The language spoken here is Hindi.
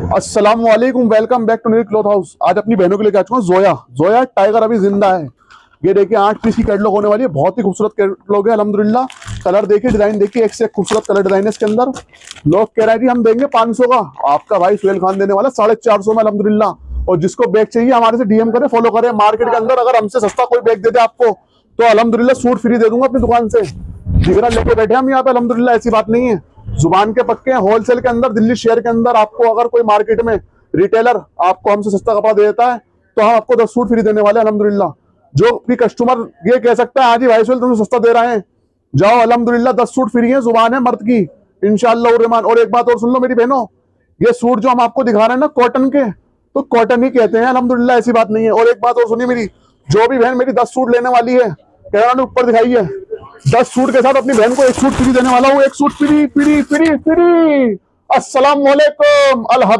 अस्सलाम वालेकुम, welcome back to new cloth house. आज अपनी बहनों के लिए आ चुका हूँ जोया। जोया टाइगर अभी जिंदा है। ये देखिए 8 पीस की कैटलॉग होने वाली है। बहुत ही खूबसूरत कैटलॉग है अल्हम्दुलिल्लाह। कलर देखिए, डिजाइन देखिए, एक से एक खूबसूरत कलर डिजाइन है इसके अंदर। लोग कह रहे हैं जी हम देंगे 500 का, आपका भाई सुहेल खान देने वाला 450 में अल्हम्दुलिल्लाह। और जिसको बैग चाहिए हमारे से डीएम करे, फॉलो करे। मार्केट के अंदर अगर हमसे सस्ता कोई बैग दे दे आपको तो अल्हम्दुलिल्लाह सूट फ्री दे दूंगा अपनी दुकान से। जिगरा लेके बैठे हम यहाँ पे अल्हम्दुलिल्लाह, ऐसी बात नहीं है। जुबान के पक्के हैं। होलसेल के अंदर दिल्ली शहर के अंदर आपको अगर कोई मार्केट में रिटेलर आपको हमसे सस्ता कपड़ा दे देता है तो हम आपको 10 सूट फ्री देने वाले हैं अल्हम्दुलिल्लाह। जो भी कस्टमर ये कह सकता है आज ही भाई सुहेल तुमसे सस्ता दे रहे हैं, जाओ अल्हम्दुलिल्लाह 10 सूट फ्री है। जुबान है मर्द की इंशाअल्लाह रहमान। और एक बात और सुन लो मेरी बहनों, ये सूट जो हम आपको दिखा रहे हैं ना कॉटन के, तो कॉटन ही कहते हैं अल्हम्दुलिल्लाह, ऐसी बात नहीं है। और एक बात और सुनिए मेरी, जो भी बहन मेरी 10 सूट लेने वाली है, कह रहा ऊपर दिखाइए, 10 सूट के साथ अपनी बहन को 1 सूट फ्री देने वाला हूँ। 1 suit free free free free. अस्सलाम वालेकुम अल हबीब।